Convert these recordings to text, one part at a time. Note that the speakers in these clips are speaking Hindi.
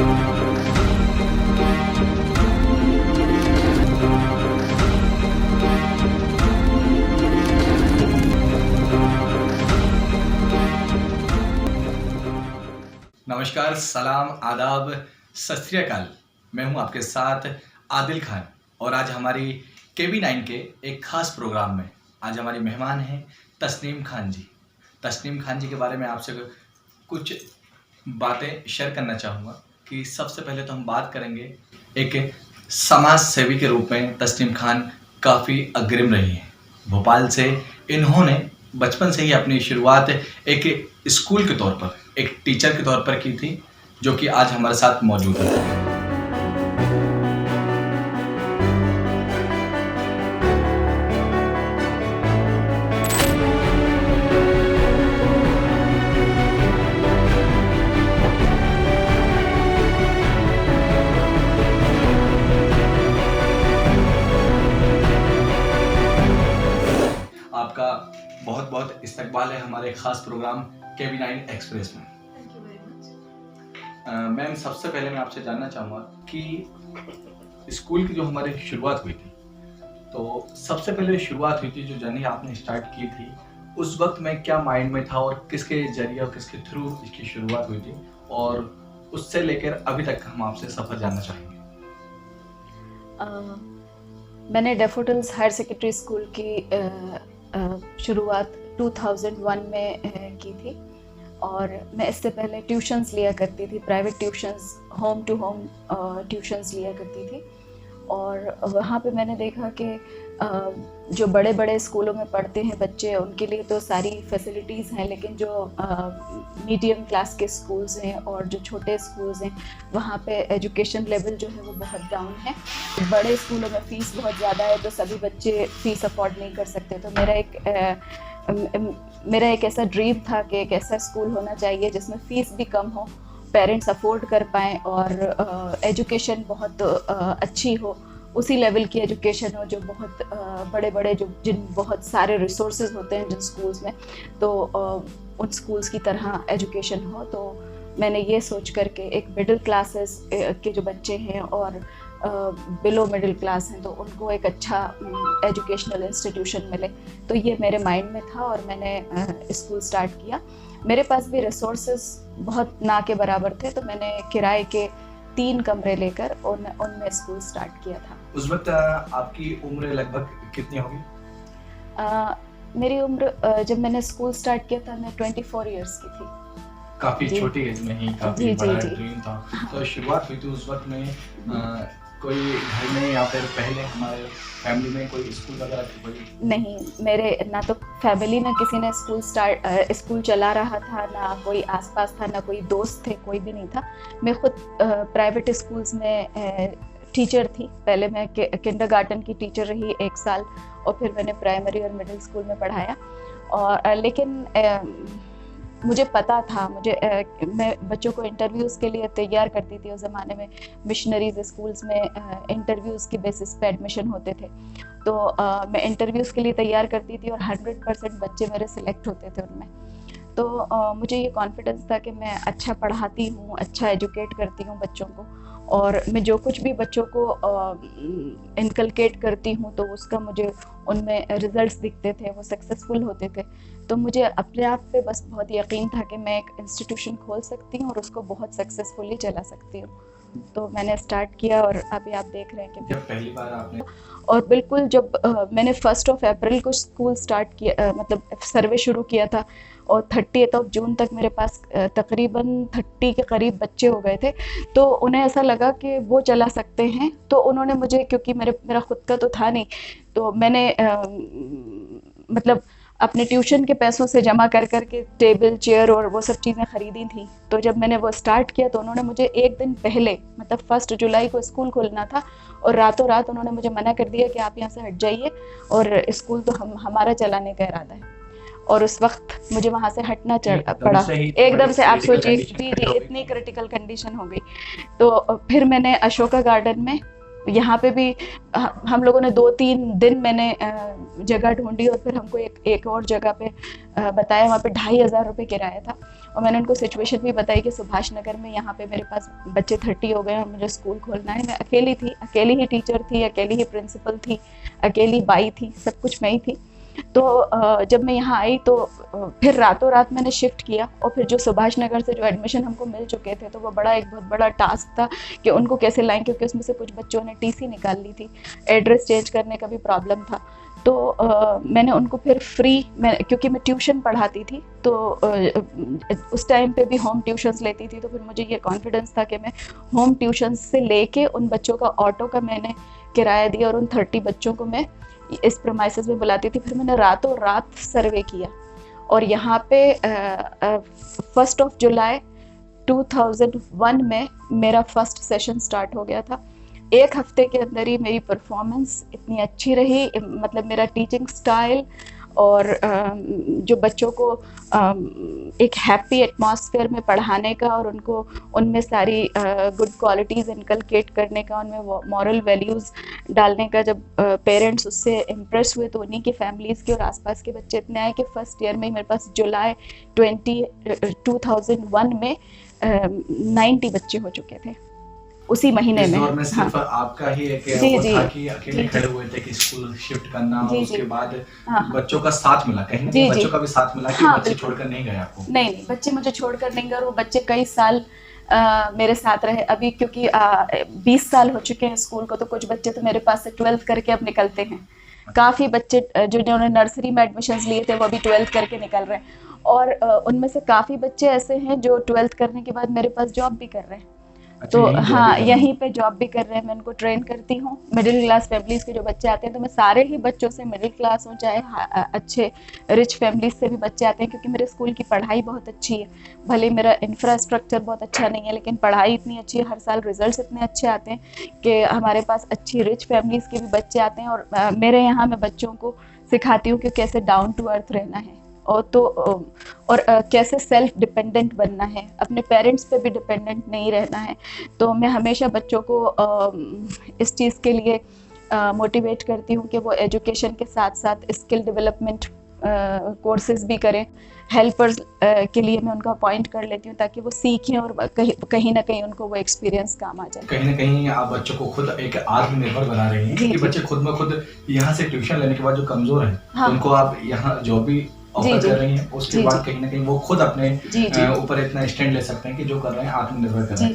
नमस्कार, सलाम, आदाब, सत श्री अकाल। मैं हूं आपके साथ आदिल खान और आज हमारी KB9 के एक ख़ास प्रोग्राम में आज हमारी मेहमान हैं तस्नीम खान जी। तस्नीम खान जी के बारे में आपसे कुछ बातें शेयर करना चाहूँगा कि सबसे पहले तो हम बात करेंगे एक समाज सेवी के रूप में तस्नीम खान काफ़ी अग्रिम रही हैं। भोपाल से इन्होंने बचपन से ही अपनी शुरुआत एक स्कूल के तौर पर, एक टीचर के तौर पर की थी, जो कि आज हमारे साथ मौजूद है। आपका बहुत बहुत इस्तकबाल है हमारे ख़ास प्रोग्राम KB9 एक्सप्रेस में। Thank you very much. Ma'am, सबसे पहले मैं आपसे जानना चाहूँगा कि स्कूल की जो हमारी शुरुआत हुई थी, तो सबसे पहले शुरुआत हुई थी जो जर्नी आपने स्टार्ट की थी, उस वक्त में क्या माइंड में था और किसके जरिए और किसके थ्रू इसकी शुरुआत हुई थी, और उससे लेकर अभी तक हम आपसे सफ़र जानना चाहेंगे। मैंने डैफोडिल्स हायर सेकेंडरी स्कूल की शुरुआत 2001 में की थी और मैं इससे पहले ट्यूशन्स लिया करती थी, private tuitions, home to home tuitions लिया करती थी। और वहाँ पे मैंने देखा कि जो बड़े बड़े स्कूलों में पढ़ते हैं बच्चे, उनके लिए तो सारी फैसिलिटीज़ हैं, लेकिन जो मीडियम क्लास के स्कूल्स हैं और जो छोटे स्कूल्स हैं, वहाँ पे एजुकेशन लेवल जो है वो बहुत डाउन है। बड़े स्कूलों में फ़ीस बहुत ज़्यादा है, तो सभी बच्चे फ़ीस अफोर्ड नहीं कर सकते। तो मेरा एक ऐसा ड्रीम था कि एक ऐसा स्कूल होना चाहिए जिसमें फ़ीस भी कम हो, पेरेंट्स अफोर्ड कर पाएँ और एजुकेशन बहुत अच्छी हो, उसी लेवल की एजुकेशन हो जो बहुत बड़े बड़े जिन बहुत सारे रिसोर्सेज होते हैं जिन स्कूल्स में, तो उन स्कूल्स की तरह एजुकेशन हो। तो मैंने ये सोच करके एक मिडिल क्लासेस के जो बच्चे हैं और बिलो मिडिल क्लास हैं, तो उनको एक अच्छा एजुकेशनल इंस्टीट्यूशन मिले, तो ये मेरे माइंड में था और मैंने स्कूल स्टार्ट किया। मेरे पास भी रिसोर्सेज बहुत ना के बराबर थे, तो मैंने किराए के 3 कमरे लेकर उनमें स्कूल स्टार्ट किया था। उस वक्त आपकी उम्र लगभग कितनी होगी? मेरी उम्र जब मैंने स्कूल स्टार्ट किया था मैं 24 इयर्स की थी। काफ़ी छोटी एज में ही काफ़ी जी, बड़ा जी, जी। ड्रीम था। तो शुरुआत हुई थी उस वक्त में कोई घर में या फिर पहले हमारे फैमिली में कोई स्कूल वगैरह थी कोई? नहीं, मेरे ना तो फैमिली में किसी ने स्कूल चला रहा था, ना कोई आसपास था, ना कोई दोस्त थे, कोई भी नहीं था। मैं खुद प्राइवेट स्कूल्स में टीचर थी। पहले मैं किंडरगार्टन की टीचर रही 1 साल और फिर मैंने प्राइमरी और मिडिल स्कूल में पढ़ाया। और लेकिन मुझे पता था, मैं बच्चों को इंटरव्यूज़ के लिए तैयार करती थी। उस ज़माने में मिशनरीज स्कूल्स में इंटरव्यूज़ के बेसिस पे एडमिशन होते थे, तो मैं इंटरव्यूज़ के लिए तैयार करती थी और 100% बच्चे मेरे सिलेक्ट होते थे उनमें। तो मुझे ये कॉन्फिडेंस था कि मैं अच्छा पढ़ाती हूँ, अच्छा एजुकेट करती हूँ बच्चों को, और मैं जो कुछ भी बच्चों को इनकलकेट करती हूँ तो उसका मुझे उनमें रिजल्ट्स दिखते थे, वो सक्सेसफुल होते थे। तो मुझे अपने आप पे बस बहुत यकीन था कि मैं एक इंस्टीट्यूशन खोल सकती हूँ और उसको बहुत सक्सेसफुली चला सकती हूँ। तो मैंने स्टार्ट किया और अभी आप देख रहे हैं कि जब पहली बार आपने और बिल्कुल जब मैंने 1 अप्रैल को स्कूल स्टार्ट किया, मतलब सर्वे शुरू किया था, और 30 जून तक मेरे पास तकरीबन 30 के करीब बच्चे हो गए थे। तो उन्हें ऐसा लगा कि वो चला सकते हैं, तो उन्होंने मुझे, क्योंकि मेरा खुद का तो था नहीं, तो मैंने मतलब अपने ट्यूशन के पैसों से जमा कर के टेबल, चेयर और वो सब चीज़ें ख़रीदी थी। तो जब मैंने वो स्टार्ट किया तो उन्होंने मुझे 1 दिन पहले, मतलब 1 जुलाई को स्कूल खोलना था, और रातों रात उन्होंने मुझे मना कर दिया कि आप यहाँ से हट जाइए और स्कूल तो हमारा चलाने का इरादा है। और उस वक्त मुझे वहाँ से हटना पड़ा एकदम से। आप सोचिए, जी जी, इतनी क्रिटिकल कंडीशन हो गई। तो फिर मैंने अशोका गार्डन में यहाँ पे भी हम लोगों ने 2-3 दिन मैंने जगह ढूंढी और फिर हमको एक और जगह पे बताया, वहाँ पे 2,500 रुपये किराया था। और मैंने उनको सिचुएशन भी बताई कि सुभाष नगर में यहाँ पे मेरे पास बच्चे 30 हो गए और मुझे स्कूल खोलना है। मैं अकेली थी, अकेली ही टीचर थी, अकेली ही प्रिंसिपल थी, अकेली बाई थी, सब कुछ मैं ही थी। तो जब मैं यहाँ आई तो फिर रातों रात मैंने शिफ्ट किया, और फिर जो सुभाष नगर से जो एडमिशन हमको मिल चुके थे तो वो एक बहुत बड़ा टास्क था कि उनको कैसे लाएं, क्योंकि उसमें से कुछ बच्चों ने टीसी निकाल ली थी, एड्रेस चेंज करने का भी प्रॉब्लम था। तो मैंने उनको फिर क्योंकि मैं ट्यूशन पढ़ाती थी तो उस टाइम पे भी होम ट्यूशन्स लेती थी, तो फिर मुझे ये कॉन्फिडेंस था कि मैं होम ट्यूशन्स से लेके उन बच्चों का ऑटो का मैंने किराया दिया और उन 30 बच्चों को मैं इस प्रेमाइसेस में बुलाती थी। फिर मैंने रातों रात सर्वे किया और यहाँ पे 1 जुलाई 2001 में मेरा फर्स्ट सेशन स्टार्ट हो गया था। 1 हफ्ते के अंदर ही मेरी परफॉर्मेंस इतनी अच्छी रही, मतलब मेरा टीचिंग स्टाइल और जो बच्चों को एक हैप्पी एटमॉस्फेयर में पढ़ाने का और उनको उनमें सारी गुड क्वालिटीज़ इनकलकेट करने का, उनमें मॉरल वैल्यूज़ डालने का, जब पेरेंट्स उससे इम्प्रेस हुए तो उन्हीं की फैमिलीज़ के और आसपास के बच्चे इतने आए कि फर्स्ट ईयर में मेरे पास जुलाई 2001 में 90 बच्चे हो चुके थे उसी महीने इस में। दौर में सिर्फ हाँ आपका ही एक जी वो जी था कि अकेले जी खड़े हुए थे कि स्कूल शिफ्ट करना, और जी उसके जी बाद हाँ हाँ बच्चों का साथ मिला, कहीं ना जी कहीं जी बच्चों का भी साथ मिला कि हाँ बच्चे बिल्कुल। छोड़कर नहीं गए आपको। नहीं, बच्चे मुझे छोड़कर नहीं गए और वो बच्चे कई साल मेरे साथ रहे। अभी क्योंकि 20 साल हो चुके हैं स्कूल को, तो कुछ बच्चे तो मेरे पास से 12th करके अब निकलते हैं। काफ़ी बच्चे जिन्होंने नर्सरी में एडमिशन्स लिए थे वो अभी 12th करके निकल रहे हैं, और उनमें से काफ़ी बच्चे ऐसे हैं जो 12th करने के बाद मेरे पास जॉब भी कर रहे हैं। अच्छा, तो यहीं job भी हाँ, कर रहे हैं। यहीं पे जॉब भी कर रहे हैं। मैं उनको ट्रेन करती हूँ। मिडिल क्लास फैमिलीज़ के जो बच्चे आते हैं, तो मैं सारे ही बच्चों से, मिडिल क्लास हो चाहे अच्छे रिच फैमिलीज से भी बच्चे आते हैं, क्योंकि मेरे स्कूल की पढ़ाई बहुत अच्छी है। भले मेरा इंफ्रास्ट्रक्चर बहुत अच्छा नहीं है, लेकिन पढ़ाई इतनी अच्छी है, हर साल रिजल्ट्स इतने अच्छे आते हैं कि हमारे पास अच्छी रिच फैमिलीज़ के भी बच्चे आते हैं। और मेरे यहाँ मैं बच्चों को सिखाती हूँ कि कैसे डाउन टू अर्थ रहना है, और कैसे सेल्फ डिपेंडेंट बनना है, अपने पेरेंट्स पे भी डिपेंडेंट नहीं रहना है। तो मैं हमेशा बच्चों को इस चीज़ के लिए मोटिवेट करती हूँ कि वो एजुकेशन के साथ साथ स्किल डेवलपमेंट कोर्सेज भी करें। हेल्पर्स के लिए मैं उनको अपॉइंट कर लेती हूँ ताकि वो सीखें और कहीं ना कहीं उनको वो एक्सपीरियंस काम आ जाए। कहीं ना कहीं आप बच्चों को खुद एक आत्मनिर्भर बना रही हैं, क्योंकि बच्चे खुद में खुद यहाँ से ट्यूशन लेने के बाद जो कमजोर हैं, हाँ, उनको आप यहाँ जॉब भी ऑफर कर रही हैं, उसके बाद कहीं ना कहीं वो खुद अपने ऊपर इतना स्टैंड ले सकते हैं कि जो कर रहे हैं आत्मनिर्भर कर रहे हैं।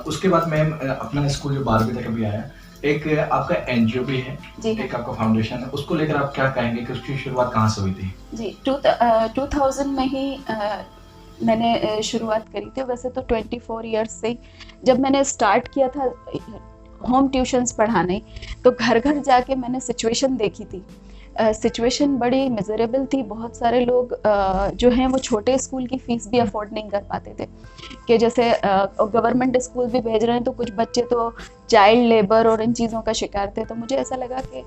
उसके बाद मैम अपना स्कूल जो 12वीं तक अभी आया, एक आपका एनजीओ भी है, एक आपका फाउंडेशन है, उसको लेकर आप क्या कहेंगे कि उसकी शुरुआत कहाँ से हुई थी? जी, 2000 में ही मैंने शुरुआत करी थी। वैसे तो 24 ईयर्स से जब मैंने स्टार्ट किया था होम ट्यूशन्स पढ़ाने, तो घर घर जाके मैंने सिचुएशन देखी थी। सिचुएशन बड़ी मिजरेबल थी। बहुत सारे लोग जो हैं वो छोटे स्कूल की फ़ीस भी अफोर्ड नहीं कर पाते थे, कि जैसे गवर्नमेंट स्कूल भी भेज रहे हैं तो कुछ बच्चे तो चाइल्ड लेबर और इन चीज़ों का शिकार थे। तो मुझे ऐसा लगा कि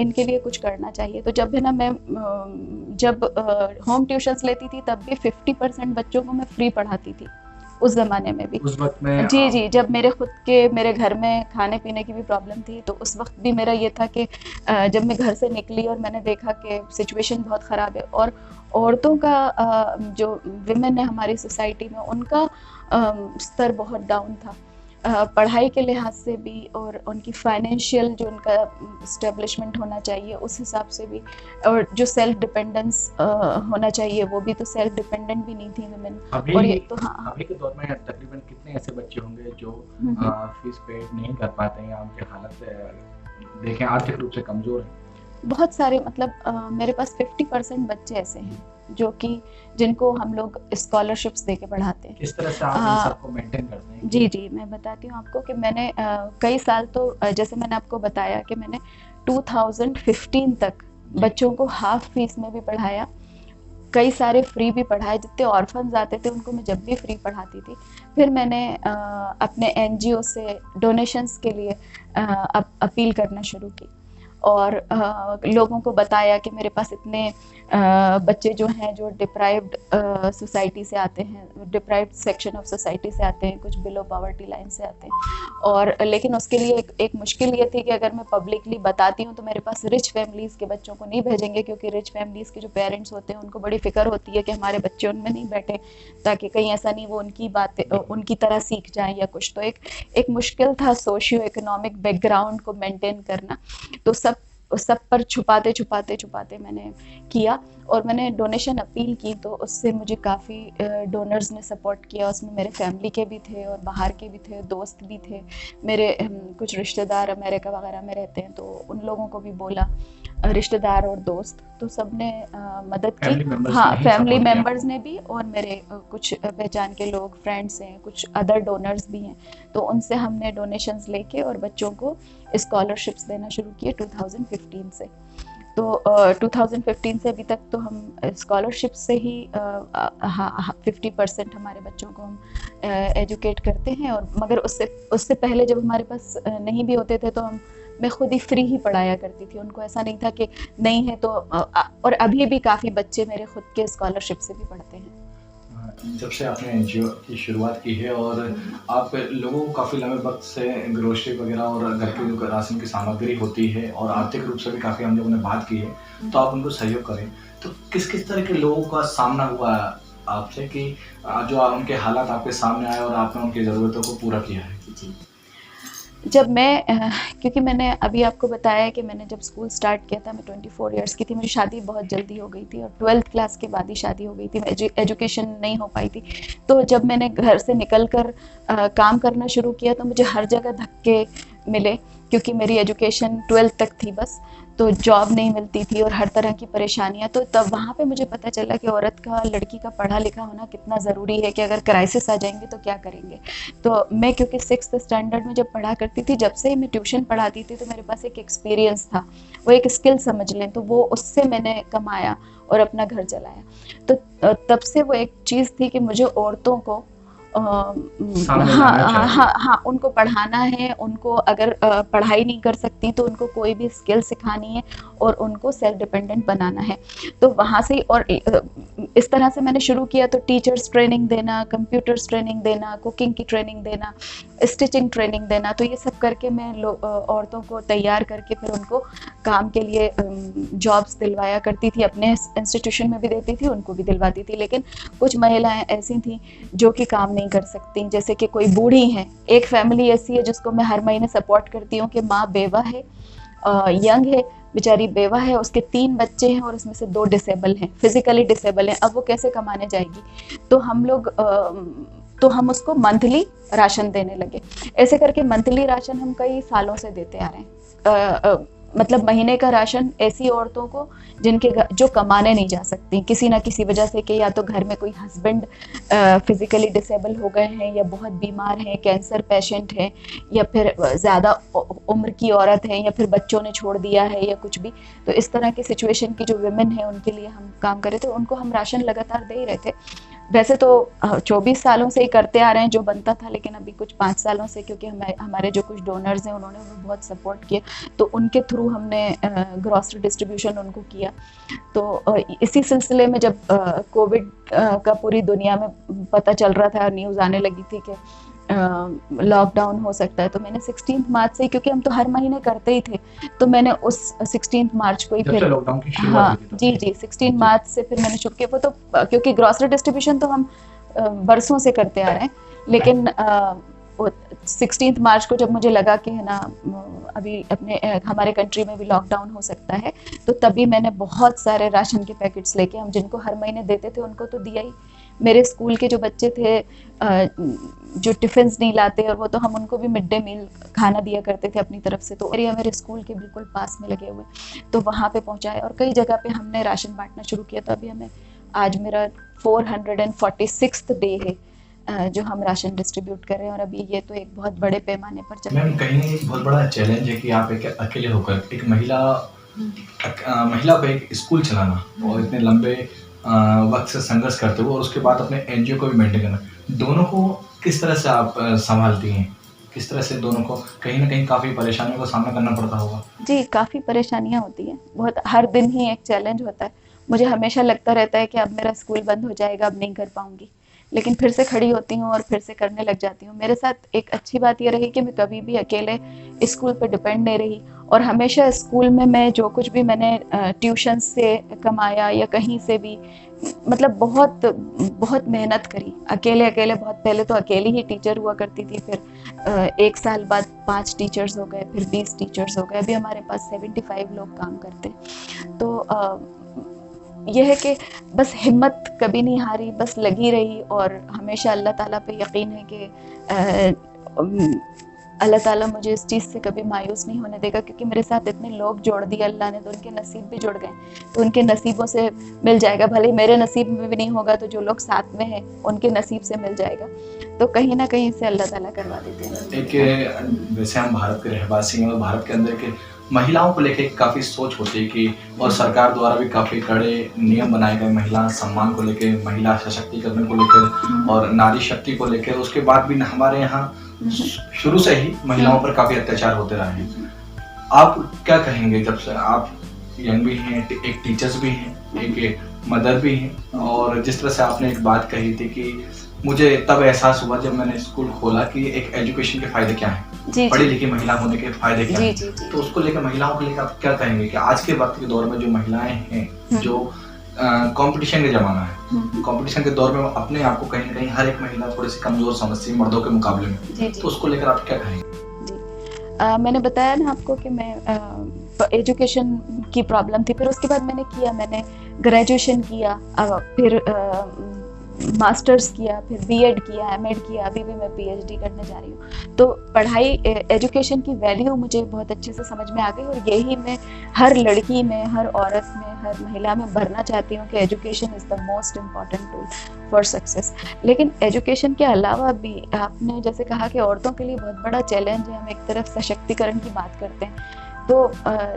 इनके लिए कुछ करना चाहिए। तो जब है ना, मैं जब होम ट्यूशन्स लेती थी तब भी 50% बच्चों को मैं फ्री पढ़ाती थी उस ज़माने में भी। उस वक्त में जी, जब मेरे घर में खाने पीने की भी प्रॉब्लम थी, तो उस वक्त भी मेरा ये था कि जब मैं घर से निकली और मैंने देखा कि सिचुएशन बहुत ख़राब है, और औरतों का जो विमेन है हमारी सोसाइटी में, उनका स्तर बहुत डाउन था, पढ़ाई के लिहाज से भी और उनकी फाइनेंशियल जो उनका इस्टेब्लिशमेंट होना चाहिए उस हिसाब से भी, और जो सेल्फ डिपेंडेंस होना चाहिए वो भी, तो सेल्फ डिपेंडेंट भी नहीं थी वुमेन। और ये तो हाँ, अभी के दौर में तकरीबन कितने ऐसे बच्चे होंगे जो फीस पे नहीं कर पाते हैं, या उनकी हालत देखें आर्थिक रूप से कमज़ोर है? बहुत सारे, मतलब मेरे पास 50% बच्चे ऐसे हैं जो कि जिनको हम लोग स्कॉलरशिप्स दे के पढ़ाते हैं। किस तरह से आप इन सबको मेंटेन करते हैं? जी, मैं बताती हूँ आपको कि मैंने कई साल तो जैसे मैंने आपको बताया कि मैंने 2015 तक बच्चों को हाफ फीस में भी पढ़ाया, कई सारे फ्री भी पढ़ाए। जितने ऑर्फन्स आते थे उनको मैं जब भी फ्री पढ़ाती थी। फिर मैंने अपने एनजीओ से डोनेशंस के लिए अपील करना शुरू की, और लोगों को बताया कि मेरे पास इतने बच्चे जो हैं जो डिप्राइव्ड सोसाइटी से आते हैं, डिप्राइव्ड सेक्शन ऑफ सोसाइटी से आते हैं, कुछ बिलो पॉवर्टी लाइन से आते हैं। और लेकिन उसके लिए एक मुश्किल ये थी कि अगर मैं पब्लिकली बताती हूँ तो मेरे पास रिच फैमिलीज़ के बच्चों को नहीं भेजेंगे, क्योंकि रिच फैमिलीज़ के जो पेरेंट्स होते हैं उनको बड़ी फ़िक्र होती है कि हमारे बच्चे उनमें नहीं बैठे, ताकि कहीं ऐसा नहीं वो उनकी बातें उनकी तरह सीख जाएं या कुछ। तो एक मुश्किल था सोशियो इकोनॉमिक बैकग्राउंड को मेंटेन करना। तो सब पर छुपाते मैंने किया, और मैंने डोनेशन अपील की तो उससे मुझे काफ़ी डोनर्स ने सपोर्ट किया। उसमें मेरे फैमिली के भी थे और बाहर के भी थे, दोस्त भी थे मेरे। कुछ रिश्तेदार अमेरिका वगैरह में रहते हैं, तो उन लोगों को भी बोला, रिश्तेदार और दोस्त, तो सब ने मदद की। हाँ, फैमिली मेम्बर्स ने भी, और मेरे कुछ पहचान के लोग, फ्रेंड्स हैं, कुछ अदर डोनर्स भी हैं, तो उनसे हमने डोनेशंस लेके और बच्चों को स्कॉलरशिप्स देना शुरू किए 2015 से। तो 2015 से अभी तक तो हम स्कॉलरशिप से ही 50% हमारे बच्चों को हम एजुकेट करते हैं। और मगर उससे पहले जब हमारे पास नहीं भी होते थे तो मैं खुद ही फ्री ही पढ़ाया करती थी उनको, ऐसा नहीं था कि नहीं है तो और अभी भी काफ़ी बच्चे मेरे खुद के स्कॉलरशिप से भी पढ़ते हैं। जब से आपने एनजीओ की शुरुआत की है और आप लोगों को काफ़ी लंबे वक्त से ग्रोसरी वगैरह और घर की जो राशन की सामग्री होती है और आर्थिक रूप से भी काफ़ी हम लोगों ने बात की है, तो आप उनको सहयोग करें, तो किस तरह के लोगों का सामना हुआ आपसे कि जो उनके हालात आपके सामने आए और आपने उनकी ज़रूरतों को पूरा किया है? जी, जब मैं क्योंकि मैंने अभी आपको बताया कि मैंने जब स्कूल स्टार्ट किया था मैं 24 इयर्स की थी, मेरी शादी बहुत जल्दी हो गई थी और 12th क्लास के बाद ही शादी हो गई थी, एजुकेशन नहीं हो पाई थी। तो जब मैंने घर से निकल कर काम करना शुरू किया तो मुझे हर जगह धक्के मिले, क्योंकि मेरी एजुकेशन 12th तक थी बस, तो जॉब नहीं मिलती थी और हर तरह की परेशानियां। तो तब वहाँ पे मुझे पता चला कि औरत का, लड़की का पढ़ा लिखा होना कितना ज़रूरी है, कि अगर क्राइसिस आ जाएंगे तो क्या करेंगे। तो मैं क्योंकि 6th स्टैंडर्ड में जब पढ़ा करती थी, जब से ही मैं ट्यूशन पढ़ाती थी, तो मेरे पास एक एक्सपीरियंस था, वो एक स्किल समझ लें, तो वो उससे मैंने कमाया और अपना घर चलाया। तो तब से वो एक चीज़ थी कि मुझे औरतों को हाँ, उनको पढ़ाना है, उनको अगर पढ़ाई नहीं कर सकती तो उनको कोई भी स्किल सिखानी है और उनको सेल्फ डिपेंडेंट बनाना है। तो वहाँ से और इस तरह से मैंने शुरू किया। तो टीचर्स ट्रेनिंग देना, कंप्यूटर्स ट्रेनिंग देना, कुकिंग की ट्रेनिंग देना, स्टिचिंग ट्रेनिंग देना, तो ये सब करके मैं औरतों को तैयार करके फिर उनको काम के लिए जॉब्स दिलवाया करती थी। अपने इंस्टीट्यूशन में भी देती थी, उनको भी दिलवाती थी। लेकिन कुछ महिलाएं ऐसी थीं जो कि काम नहीं कर सकती, जैसे कि कोई बूढ़ी हैं। एक फैमिली ऐसी है जिसको मैं हर महीने सपोर्ट करती हूँ कि माँ बेवा है, यंग है, बेचारी बेवा है, उसके 3 बच्चे हैं और उसमें से 2 डिसेबल हैं, फिजिकली डिसेबल हैं। अब वो कैसे कमाने जाएगी? तो हम उसको मंथली राशन देने लगे। ऐसे करके मंथली राशन हम कई सालों से देते आ रहे हैं। मतलब महीने का राशन ऐसी औरतों को जिनके जो कमाने नहीं जा सकती किसी ना किसी वजह से, कि या तो घर में कोई हस्बैंड फिजिकली डिसेबल हो गए हैं, या बहुत बीमार हैं, कैंसर पेशेंट हैं, या फिर ज़्यादा उम्र की औरत है, या फिर बच्चों ने छोड़ दिया है, या कुछ भी। तो इस तरह की सिचुएशन की जो विमेन है उनके लिए हम काम कर रहे थे, उनको हम राशन लगातार दे ही रहे थे। वैसे तो 24 सालों से ही करते आ रहे हैं जो बनता था, लेकिन अभी कुछ 5 सालों से, क्योंकि हमारे जो कुछ डोनर्स हैं उन्होंने भी बहुत सपोर्ट किया, तो उनके थ्रू हमने ग्रॉसरी डिस्ट्रीब्यूशन उनको किया। तो इसी सिलसिले में जब कोविड का पूरी दुनिया में पता चल रहा था, न्यूज़ आने लगी थी कि लॉकडाउन हो सकता है, तो मैंने 16 मार्च से, क्योंकि हम तो हर महीने करते ही थे, तो मैंने उस 16 मार्च को ही फिर लॉकडाउन की शुरुआत हुई थी, जी 16 मार्च से फिर मैंने शुरू किया। वो तो क्योंकि ग्रॉसरी डिस्ट्रीब्यूशन तो हम बरसों से करते आ रहे हैं, लेकिन 16 मार्च को जब मुझे लगा कि है ना अभी हमारे कंट्री में भी लॉकडाउन हो सकता है, तो तभी मैंने बहुत सारे राशन के पैकेट्स लेके, हम जिनको हर महीने देते थे उनको तो दिया ही। मेरे स्कूल के जो बच्चे थे जो टिफ़िन्स नहीं लाते, और वो तो हम उनको भी मिड डे मील खाना दिया करते थे अपनी तरफ से, तो एरिया मेरे स्कूल के बिल्कुल पास में लगे हुए, तो वहाँ पे पहुँचाए और कई जगह पे हमने राशन बांटना शुरू किया। तो अभी हमें आज मेरा 446th डे है जो हम राशन डिस्ट्रीब्यूट कर रहे हैं, और अभी ये तो एक बहुत बड़े पैमाने पर चल रहा है। मैम, कहीं एक बहुत बड़ा चैलेंज है कि आप एक अकेले होकर एक महिला को एक स्कूल चलाना और इतने लंबे वक्त से संघर्ष करते हुए और उसके बाद अपने एनजीओ को भी मेंटेन करना, दोनों को किस तरह से आप संभालती हैं? किस तरह से दोनों को कहीं न कहीं काफ़ी परेशानियों का सामना करना पड़ता होगा? जी, काफ़ी परेशानियाँ होती हैं, बहुत हर दिन ही एक चैलेंज होता है। मुझे हमेशा लगता रहता है कि अब मेरा स्कूल बंद हो जाएगा, अब नहीं कर पाऊँगी। लेकिन फिर से खड़ी होती हूँ और फिर से करने लग जाती हूँ। मेरे साथ एक अच्छी बात ये रही कि मैं कभी भी अकेले स्कूल पे डिपेंड नहीं रही और हमेशा स्कूल में मैं जो कुछ भी मैंने ट्यूशन से कमाया या कहीं से भी मतलब बहुत बहुत मेहनत करी। अकेले-अकेले बहुत पहले तो अकेली ही टीचर हुआ करती थी, फिर 1 साल बाद 5 टीचर्स हो गए, फिर 20 टीचर्स हो गए, अभी हमारे पास 75 लोग काम करते हैं। तो ये है कि बस हिम्मत कभी नहीं हारी, बस लगी रही और हमेशा अल्लाह ताला पे यकीन है कि अल्लाह ताला मुझे इस चीज़ से कभी मायूस नहीं होने देगा, क्योंकि मेरे साथ इतने लोग जोड़ दिए अल्लाह ने, तो उनके नसीब भी जुड़ गए, तो उनके नसीबों से मिल जाएगा। भले मेरे नसीब में भी नहीं होगा तो जो लोग साथ में हैं उनके नसीब से मिल जाएगा। तो कहीं ना कहीं से अल्लाह ताला करवा देते हैं। एक वैसे हम भारत के रहवासी हैं और भारत के अंदर के महिलाओं को लेके काफ़ी सोच होती है कि और सरकार द्वारा भी काफ़ी कड़े नियम बनाए गए महिला सम्मान को लेके, महिला सशक्तिकरण को लेकर और नारी शक्ति को लेकर। उसके बाद भी हमारे यहाँ शुरू से ही महिलाओं पर काफ़ी अत्याचार होते रहे हैं। आप क्या कहेंगे, जब से आप यंग भी हैं, एक टीचर्स भी हैं, एक मदर भी हैं, और जिस तरह से आपने एक बात कही थी कि मुझे तब एहसास हुआ जब मैंने स्कूल खोला कि एक एजुकेशन के फ़ायदे क्या हैं, पढ़ी लिखी महिला होने के फ़ायदे क्या हैं। तो उसको लेकर, महिलाओं को लेकर आप क्या कहेंगे कि आज के वक्त के दौर में जो महिलाएं हैं, जो कंपटीशन का ज़माना है, कंपटीशन के दौर में अपने आप को कहीं ना कहीं हर एक महिला थोड़ी सी कमज़ोर समझती है मर्दों के मुकाबले में, तो उसको लेकर आप क्या कहेंगे? मैंने बताया ना आपको कि मैं एजुकेशन की प्रॉब्लम थी, फिर उसके बाद मैंने ग्रेजुएशन किया, फिर मास्टर्स किया, फिर बीएड किया, एमएड किया, अभी भी मैं पीएचडी करने जा रही हूँ। तो पढ़ाई, एजुकेशन की वैल्यू मुझे बहुत अच्छे से समझ में आ गई और यही मैं हर लड़की में, हर औरत में, हर महिला में भरना चाहती हूँ कि education is the most important tool for success. लेकिन एजुकेशन के अलावा भी आपने जैसे कहा कि औरतों के लिए बहुत बड़ा चैलेंज है, हम एक तरफ सशक्तिकरण की बात करते हैं तो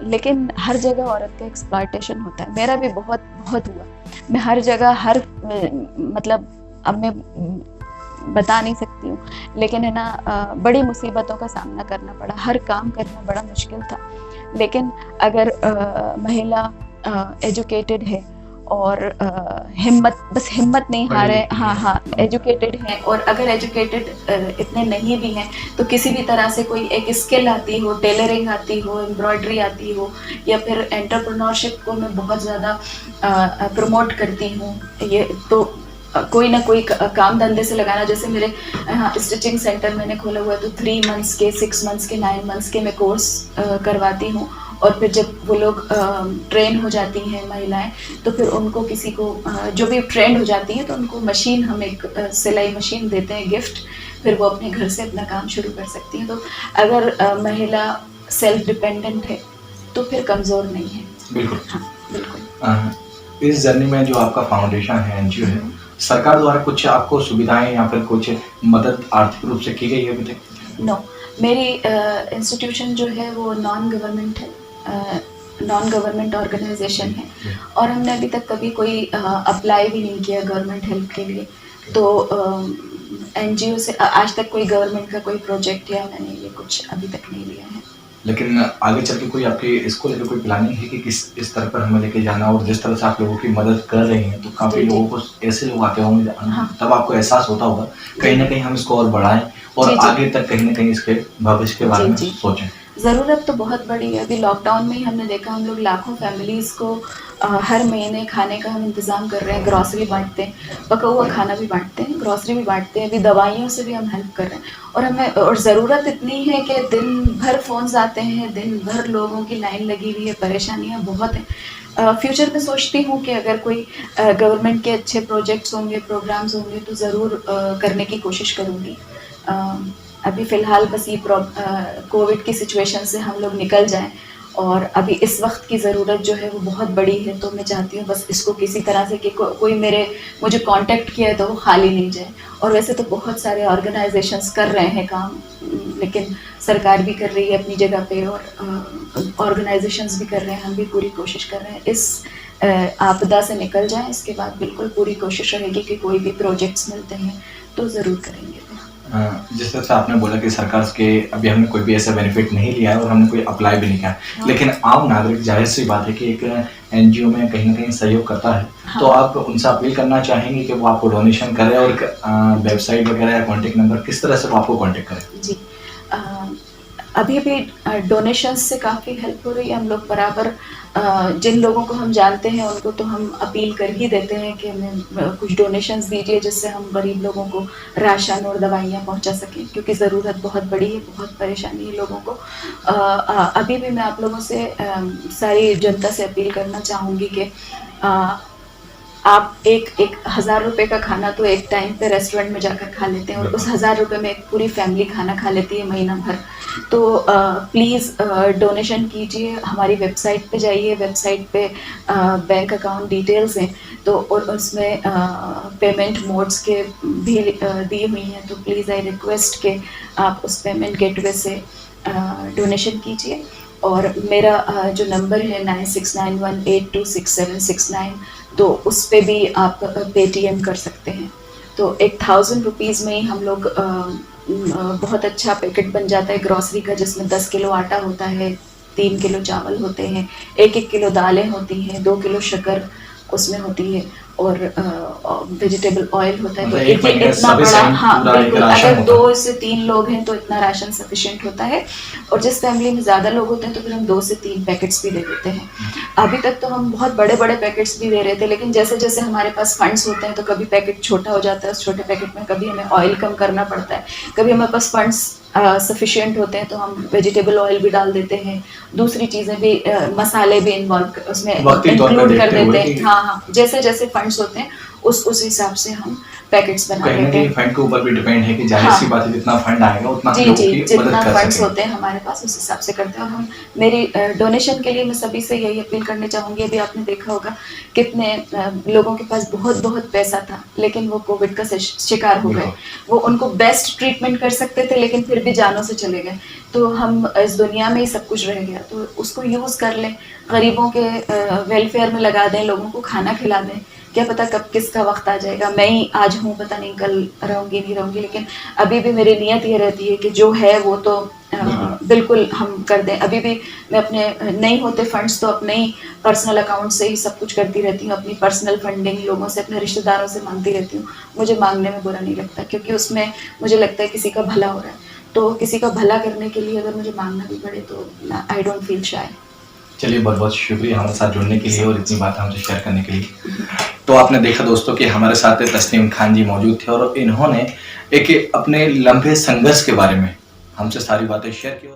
लेकिन हर जगह औरत का एक्सप्लॉयटेशन होता है। मेरा भी बहुत बहुत हुआ, मैं हर जगह मतलब अब मैं बता नहीं सकती हूँ, लेकिन है ना बड़ी मुसीबतों का सामना करना पड़ा, हर काम करना बड़ा मुश्किल था। लेकिन अगर महिला एजुकेटेड है और बस हिम्मत नहीं हारे, हाँ एजुकेटेड है, और अगर एजुकेटेड इतने नहीं भी हैं तो किसी भी तरह से कोई एक स्किल आती हो, टेलरिंग आती हो, एम्ब्रॉयडरी आती हो, या फिर एंटरप्रेन्योरशिप को मैं बहुत ज़्यादा प्रमोट करती हूँ। ये तो कोई ना कोई काम धंधे से लगाना, जैसे मेरे स्टिचिंग सेंटर मैंने खोला हुआ है, तो 3 मंथ्स के, 6 मंथ्स के, 9 मंथ्स के मैं कोर्स करवाती हूँ, और फिर जब वो लोग ट्रेन हो जाती हैं महिलाएं, तो फिर उनको किसी को जो भी ट्रेंड हो जाती हैं तो उनको मशीन, हम एक सिलाई मशीन देते हैं गिफ्ट, फिर वो अपने घर से अपना काम शुरू कर सकती हैं। तो अगर महिला सेल्फ डिपेंडेंट है तो फिर कमज़ोर नहीं है। बिल्कुल, हाँ बिल्कुल। इस जर्नी में जो आपका फाउंडेशन है, एनजीओ है, सरकार द्वारा कुछ आपको सुविधाएं या फिर कुछ मदद आर्थिक रूप से की गई है अभी तक? नो, मेरी इंस्टीट्यूशन जो है वो नॉन गवर्नमेंट है, नॉन गवर्नमेंट ऑर्गेनाइजेशन है, और हमने अभी तक कभी कोई अप्लाई भी नहीं किया गवर्नमेंट हेल्प के लिए। तो एनजीओ से आज तक कोई गवर्नमेंट का कोई प्रोजेक्ट या मैंने ये कुछ अभी तक नहीं लिया है। लेकिन आगे चल के कोई आपकी इसको लेकर कोई प्लानिंग है कि किस इस तरह पर हमें लेके जाना, और जिस तरह से आप लोगों की मदद कर रही हैं, तो काफ़ी लोगों को ऐसे लोग आते होंगे, तब आपको एहसास होता होगा कहीं ना कहीं हम इसको और बढ़ाएं और आगे तक कहीं ना कहीं इसके भविष्य के बारे में सोचें। ज़रूरत तो बहुत बड़ी है। अभी लॉकडाउन में ही हमने देखा, हम लोग लाखों फैमिलीज़ को हर महीने खाने का हम इंतज़ाम कर रहे हैं, ग्रॉसरी बांटते हैं, पका हुआ खाना भी बांटते हैं, ग्रॉसरी भी बांटते हैं, अभी दवाइयों से भी हम हेल्प कर रहे हैं। और हमें और ज़रूरत इतनी है कि दिन भर फ़ोन्स आते हैं, दिन भर लोगों की लाइन लगी हुई है, परेशानियाँ बहुत हैं। फ्यूचर में सोचती हूँ कि अगर कोई गवर्नमेंट के अच्छे प्रोजेक्ट्स होंगे, प्रोग्राम्स होंगे, तो ज़रूर करने की कोशिश करूँगी। अभी फ़िलहाल बस ये कोविड की सिचुएशन से हम लोग निकल जाएं, और अभी इस वक्त की ज़रूरत जो है वो बहुत बड़ी है, तो मैं चाहती हूँ बस इसको किसी तरह से कि कोई मुझे कांटेक्ट किया है तो वो खाली नहीं जाए। और वैसे तो बहुत सारे ऑर्गेनाइजेशंस कर रहे हैं काम, लेकिन सरकार भी कर रही है अपनी जगह पे, और ऑर्गेनाइजेशंस भी कर रहे हैं, हम भी पूरी कोशिश कर रहे हैं इस आपदा से निकल जाएं। इसके बाद बिल्कुल पूरी कोशिश रहेगी कि कोई भी प्रोजेक्ट्स मिलते हैं तो ज़रूर करेंगे। जिस तरह से आपने बोला कि सरकार के अभी हमने कोई भी ऐसा बेनिफिट नहीं लिया है और हमने कोई अप्लाई भी नहीं किया है, हाँ। लेकिन आम नागरिक जाहिर सी बात है कि एक एनजीओ में कहीं ना कहीं सहयोग करता है, तो हाँ। आप उनसे अपील करना चाहेंगे कि वो आपको डोनेशन करें और वेबसाइट वगैरह या कॉन्टेक्ट नंबर किस तरह से वो आपको कॉन्टेक्ट करें? जी। अ, अभी भी डोनेशंस से काफ़ी हेल्प हो रही है। हम लोग बराबर जिन लोगों को हम जानते हैं उनको तो हम अपील कर ही देते हैं कि हमें कुछ डोनेशंस दीजिए, जिससे हम गरीब लोगों को राशन और दवाइयाँ पहुंचा सकें, क्योंकि ज़रूरत बहुत बड़ी है, बहुत परेशानी है लोगों को। अभी भी मैं आप लोगों से सारी जनता से अपील करना चाहूँगी कि आप एक 1,000 रुपये का खाना तो एक टाइम पे रेस्टोरेंट में जाकर खा लेते हैं, और उस 1,000 रुपये में एक पूरी फैमिली खाना खा लेती है महीना भर। तो प्लीज़ डोनेशन कीजिए, हमारी वेबसाइट पे जाइए, वेबसाइट पे बैंक अकाउंट डिटेल्स हैं, तो और उसमें पेमेंट मोड्स के भी दी हुई हैं, तो प्लीज़ आई रिक्वेस्ट कि आप उस पेमेंट गेटवे से डोनेशन कीजिए। और मेरा जो नंबर है 9691826769, तो उस पे भी आप पेटीएम कर सकते हैं। तो 1,000 रुपीज़ में ही हम लोग बहुत अच्छा पैकेट बन जाता है ग्रॉसरी का, जिसमें 10 किलो आटा होता है, 3 किलो चावल होते हैं, 1-1 किलो दालें होती हैं, 2 किलो शक्कर उसमें होती है, और वेजिटेबल ऑयल होता है। तो मतलब एक देखिए महीने का इतना बड़ा, sufficient हाँ पूरा एक बिल्कुल, राशन अगर होता है। 2 से 3 लोग हैं तो इतना राशन सफिशिएंट होता है, और जिस फैमिली में ज़्यादा लोग होते हैं तो फिर हम 2 से 3 पैकेट्स भी दे देते हैं। अभी तक तो हम बहुत बड़े-बड़े पैकेट्स भी दे रहे थे, लेकिन जैसे-जैसे हमारे पास फंड्स होते हैं तो कभी पैकेट छोटा हो जाता है, उस छोटे पैकेट में कभी हमें ऑयल कम करना पड़ता है, कभी हमारे पास फंड्स सफिशिएंट होते हैं तो हम वेजिटेबल ऑयल भी डाल देते हैं, दूसरी चीज़ें भी मसाले भी इन्वॉल्व उसमें वक्ती तौर पे इंक्लूड कर देखते हुए देते हैं। कि हाँ, हाँ, जैसे-जैसे फंड्स होते हैं उस हिसाब से हम पैकेट्स बना कहीं ना देते कहीं हैं। फंड के ऊपर भी डिपेंड है कि जाहिर सी हाँ। बात है जितना फंड आएगा उतना जी, लोगों जी, की जितना मदद कर फंड्स सकें। होते हैं हमारे पास उस हिसाब से करते हैं। और हम मेरी डोनेशन के लिए मैं सभी से यही अपील करना चाहूँगी, अभी आपने देखा होगा कितने लोगों के पास बहुत-बहुत पैसा था, लेकिन वो कोविड का शिकार हो गए। बिल्कुल। वो उनको बेस्ट ट्रीटमेंट कर सकते थे, लेकिन फिर भी जानों से चले गए। तो हम इस दुनिया में ही सब कुछ रह गया, तो उसको यूज़ कर लें, गरीबों के वेलफेयर में लगा दें, लोगों को खाना खिला दें। क्या पता कब किसका वक्त आ जाएगा, मैं ही आज हूँ, पता नहीं कल रहूँगी नहीं रहूँगी, लेकिन अभी भी मेरी नीयत ये रहती है कि जो है वो तो बिल्कुल हम कर दें। अभी भी मैं अपने नहीं होते फंड्स तो अपने ही पर्सनल अकाउंट से ही सब कुछ करती रहती हूँ, अपनी पर्सनल फंडिंग लोगों से, अपने रिश्तेदारों से मांगती रहती हूँ। मुझे मांगने में बुरा नहीं लगता, क्योंकि उसमें मुझे लगता है किसी का भला हो रहा है, तो किसी का भला करने के लिए अगर मुझे मांगना भी पड़े तो आई डोंट फील शाय। चलिए, बहुत बहुत शुक्रिया हमारे साथ जुड़ने के लिए और इतनी बात हमसे शेयर करने के लिए। तो आपने देखा दोस्तों कि हमारे साथ तस्नीम खान जी मौजूद थे और इन्होंने एक अपने लंबे संघर्ष के बारे में हमसे सारी बातें शेयर की।